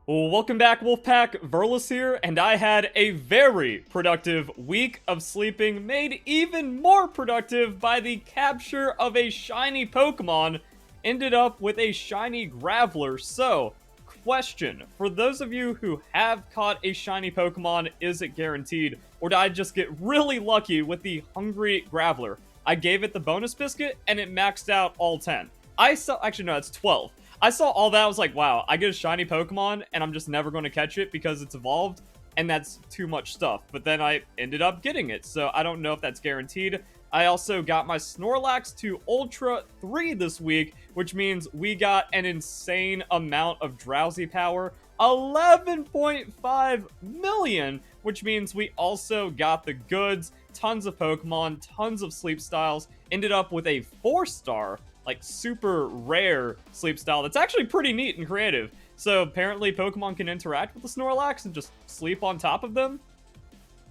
Well, welcome back, Wolfpack. Verlis here, and I had a very productive week of sleeping, made even more productive by the capture of a shiny Pokemon. Ended up with a shiny Graveler. So, question, for those of you who have caught a shiny Pokemon, is it guaranteed? Or did I just get really lucky with the Hungry Graveler? I gave it the bonus biscuit, and it maxed out all 10. Actually, no, it's 12. I saw all that, I was like, wow, I get a shiny Pokemon, and I'm just never going to catch it because it's evolved, and that's too much stuff. But then I ended up getting it, so I don't know if that's guaranteed. I also got my Snorlax to Ultra 3 this week, which means we got an insane amount of Drowsy power, 11.5 million, which means we also got the goods, tons of Pokemon, tons of sleep styles, ended up with a 4-star, like super rare sleep style that's actually pretty neat and creative. So apparently Pokemon can interact with the Snorlax and just sleep on top of them.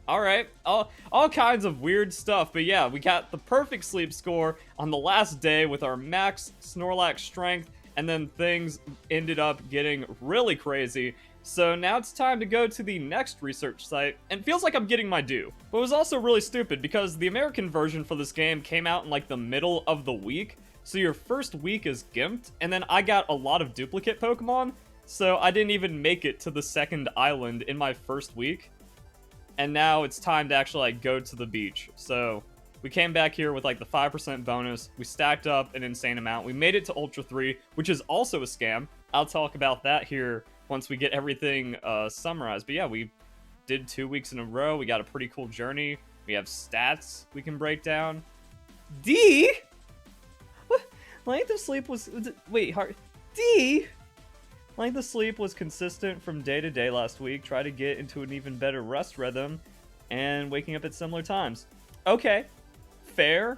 Alright, all kinds of weird stuff, but yeah, we got the perfect sleep score on the last day with our max Snorlax strength, and then things ended up getting really crazy. So now it's time to go to the next research site, and it feels like I'm getting my due. But it was also really stupid because the American version for this game came out in like the middle of the week, so your first week is gimped, and then I got a lot of duplicate Pokemon, so I didn't even make it to the second island in my first week. And now it's time to actually like go to the beach. So we came back here with like the 5% bonus. We stacked up an insane amount. We made it to Ultra 3, which is also a scam. I'll talk about that here once we get everything summarized. But yeah, we did 2 weeks in a row. We got a pretty cool journey. We have stats we can break down. D? Length of sleep was... Wait, D? Length of sleep was consistent from day to day last week. Try to get into an even better rest rhythm and waking up at similar times. Okay, fair.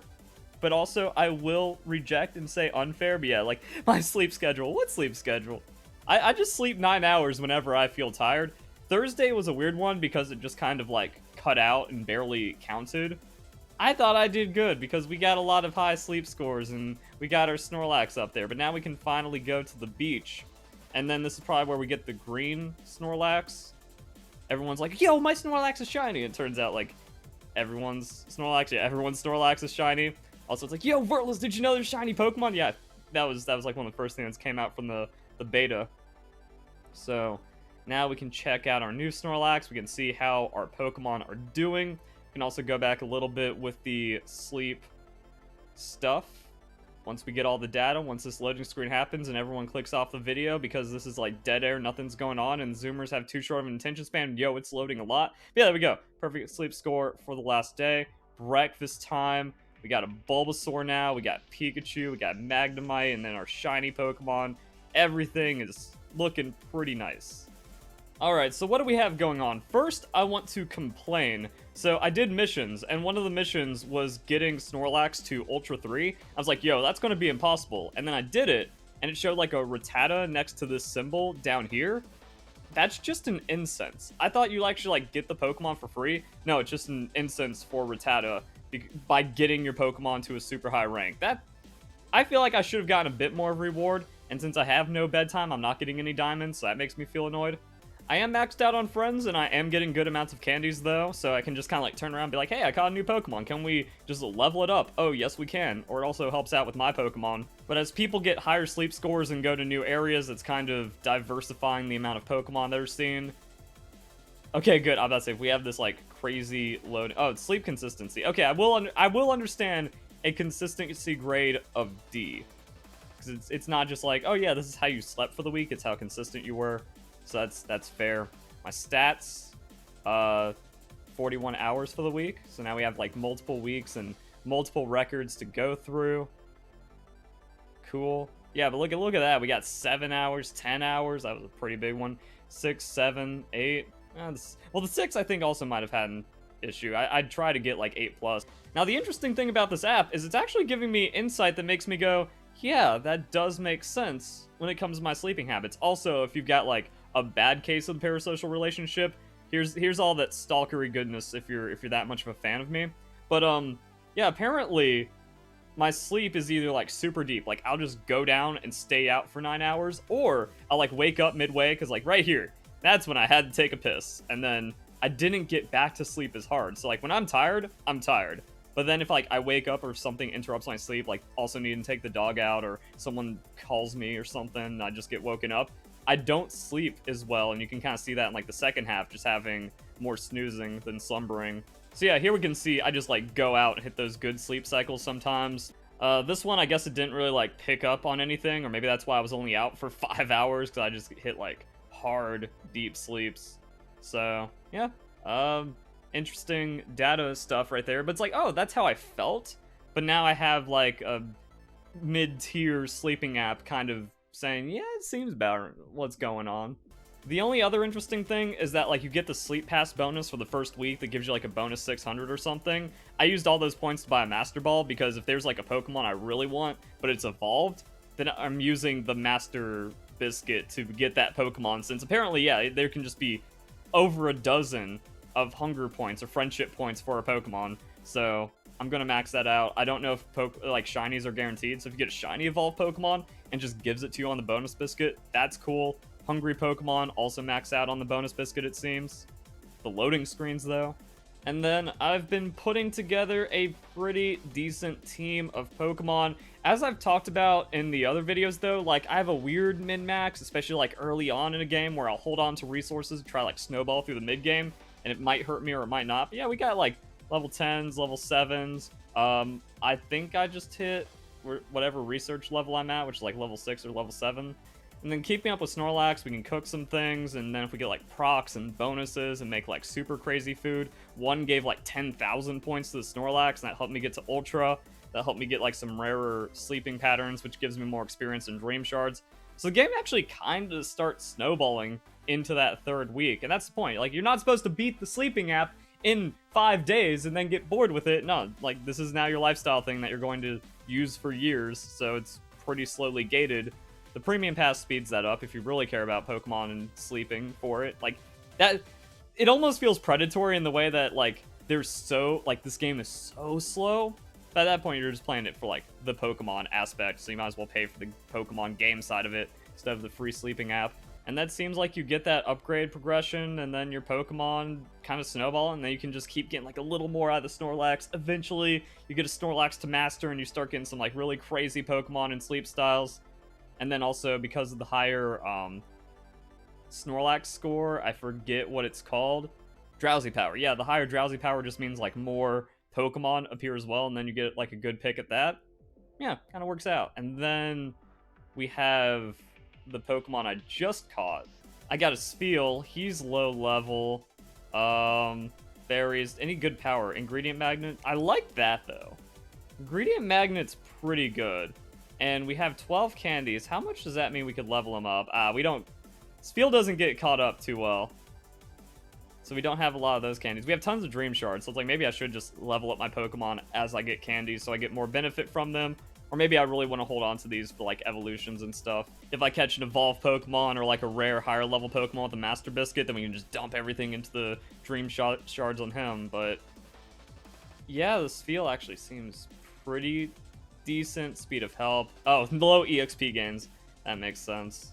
But also, I will reject and say unfair. But yeah, like, my sleep schedule. What sleep schedule? I just sleep 9 hours whenever I feel tired. Thursday was a weird one because it just kind of, like, cut out and barely counted. I thought I did good because we got a lot of high sleep scores and we got our Snorlax up there. But now we can finally go to the beach. And then this is probably where we get the green Snorlax. Everyone's like, yo, my Snorlax is shiny. It turns out, like, everyone's Snorlax is shiny. Also, it's like, yo, Verlis, did you know there's shiny Pokemon? Yeah, that was like one of the first things that came out from the beta. So now we can check out our new Snorlax. We can see how our Pokemon are doing. We can also go back a little bit with the sleep stuff. Once we get all the data, once this loading screen happens and everyone clicks off the video because this is like dead air, nothing's going on, and Zoomers have too short of an attention span, yo, it's loading a lot. But yeah, there we go. Perfect sleep score for the last day. Breakfast time. We got a Bulbasaur now. We got Pikachu. We got Magnemite, and then our shiny Pokemon. Everything is looking pretty nice. Alright, so what do we have going on? First, I want to complain. So I did missions, and one of the missions was getting Snorlax to Ultra 3. I was like, yo, that's going to be impossible. And then I did it, and it showed like a Rattata next to this symbol down here. That's just an incense. I thought you actually like get the Pokemon for free. No, it's just an incense for Rattata by getting your Pokemon to a super high rank. I feel like I should have gotten a bit more of reward, and since I have no bedtime, I'm not getting any diamonds, so that makes me feel annoyed. I am maxed out on friends, and I am getting good amounts of candies, though, so I can just kind of, like, turn around and be like, hey, I caught a new Pokemon. Can we just level it up? Oh, yes, we can. Or it also helps out with my Pokemon. But as people get higher sleep scores and go to new areas, it's kind of diversifying the amount of Pokemon they're seeing. Okay, good. I'm about to say, if we have this, like, crazy load... Oh, it's sleep consistency. Okay, I will understand a consistency grade of D. Because it's not just like, oh, yeah, this is how you slept for the week. It's how consistent you were. So that's fair. My stats, 41 hours for the week. So now we have like multiple weeks and multiple records to go through. Cool. Yeah, but look at that. We got 7 hours, 10 hours. That was a pretty big one. 6, 7, 8. Well, the 6 I think also might have had an issue. I'd try to get like 8+. Now the interesting thing about this app is it's actually giving me insight that makes me go, yeah, that does make sense when it comes to my sleeping habits. Also, if you've got like a bad case of the parasocial relationship, here's all that stalkery goodness if you're that much of a fan of me. But yeah, apparently my sleep is either like super deep, like I'll just go down and stay out for 9 hours, or I'll like wake up midway, because like right here, that's when I had to take a piss, and then I didn't get back to sleep as hard. So like when I'm tired, I'm tired. But then if like I wake up or something interrupts my sleep, like also needing to take the dog out, or someone calls me or something, and I just get woken up, I don't sleep as well. And you can kind of see that in like the second half, just having more snoozing than slumbering. So yeah, here we can see I just like go out and hit those good sleep cycles sometimes. This one, I guess it didn't really like pick up on anything, or maybe that's why I was only out for 5 hours, because I just hit like hard, deep sleeps. So yeah, interesting data stuff right there. But it's like, oh, that's how I felt. But now I have like a mid-tier sleeping app kind of saying, yeah, it seems about what's going on. The only other interesting thing is that like you get the sleep pass bonus for the first week that gives you like a bonus 600 or something. I used all those points to buy a Master Ball, because if there's like a Pokemon I really want, but it's evolved, then I'm using the Master Biscuit to get that Pokemon, since apparently, yeah, there can just be over a dozen of hunger points or friendship points for a Pokemon. So I'm gonna max that out. I don't know if like shinies are guaranteed, so if you get a shiny evolved Pokemon and just gives it to you on the bonus biscuit, that's cool. Hungry Pokemon also max out on the bonus biscuit, it seems. The loading screens, though. And then I've been putting together a pretty decent team of Pokemon. As I've talked about in the other videos, though, like, I have a weird min-max, especially, like, early on in a game, where I'll hold on to resources and try, like, snowball through the mid-game, and it might hurt me or it might not. But yeah, we got, like, level 10s, level 7s. I think I just hit whatever research level I'm at, which is, like, level 6 or level 7. And then keeping up with Snorlax, we can cook some things, and then if we get like procs and bonuses and make like super crazy food. One gave like 10,000 points to the Snorlax, and that helped me get to Ultra. That helped me get like some rarer sleeping patterns, which gives me more experience in Dream Shards. So the game actually kind of starts snowballing into that third week, and that's the point. Like, you're not supposed to beat the sleeping app in 5 days and then get bored with it. No, like, this is now your lifestyle thing that you're going to use for years, so it's pretty slowly gated. The premium pass speeds that up if you really care about Pokemon and sleeping for it. Like, that, it almost feels predatory in the way that, like, this game is so slow. By that point, you're just playing it for, like, the Pokemon aspect, so you might as well pay for the Pokemon game side of it instead of the free sleeping app. And that seems like you get that upgrade progression, and then your Pokemon kind of snowball, and then you can just keep getting, like, a little more out of the Snorlax. Eventually, you get a Snorlax to master, and you start getting some, like, really crazy Pokemon and sleep styles. And then also, because of the higher Snorlax score, I forget what it's called. Drowsy Power. Yeah, the higher Drowsy Power just means, like, more Pokemon appear as well, and then you get, like, a good pick at that. Yeah, kind of works out. And then we have the Pokemon I just caught. I got a Spheal. He's low level. Berries. Any good power? Ingredient Magnet. I like that, though. Ingredient Magnet's pretty good. And we have 12 candies. How much does that mean we could level them up? We don't... Spheal doesn't get caught up too well. So we don't have a lot of those candies. We have tons of Dream Shards, so it's like maybe I should just level up my Pokemon as I get candies so I get more benefit from them. Or maybe I really want to hold on to these for like evolutions and stuff. If I catch an evolved Pokemon or like a rare higher level Pokemon with a Master Biscuit, then we can just dump everything into the Dream Shards on him. But yeah, the Spheal actually seems pretty decent. Speed of Help. Oh, low EXP gains. That makes sense.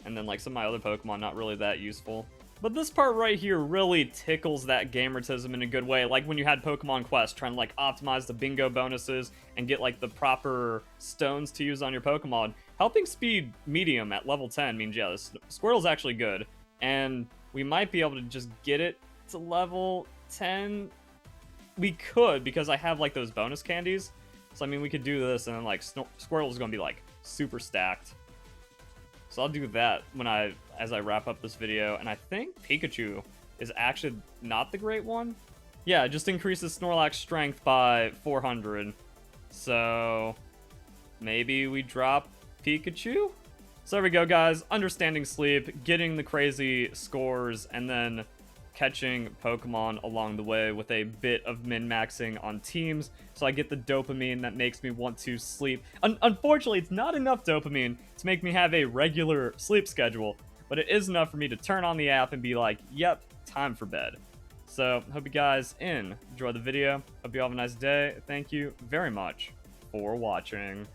And then like some of my other Pokemon, not really that useful. But this part right here really tickles that gamertism in a good way. Like when you had Pokemon Quest trying to like optimize the bingo bonuses and get like the proper stones to use on your Pokemon. Helping speed medium at level 10 means, yeah, this Squirtle's actually good. And we might be able to just get it to level 10. We could, because I have like those bonus candies. So I mean, we could do this and then like Squirtle's gonna be like super stacked. So I'll do that as I wrap up this video, and I think Pikachu is actually not the great one. Yeah, it just increases Snorlax strength by 400. So maybe we drop Pikachu? So there we go, guys. Understanding sleep, getting the crazy scores, and then catching Pokemon along the way with a bit of min-maxing on teams, so I get the dopamine that makes me want to sleep. Unfortunately, it's not enough dopamine to make me have a regular sleep schedule, but it is enough for me to turn on the app and be like, yep, time for bed. So, hope you guys enjoy the video. Hope you all have a nice day. Thank you very much for watching.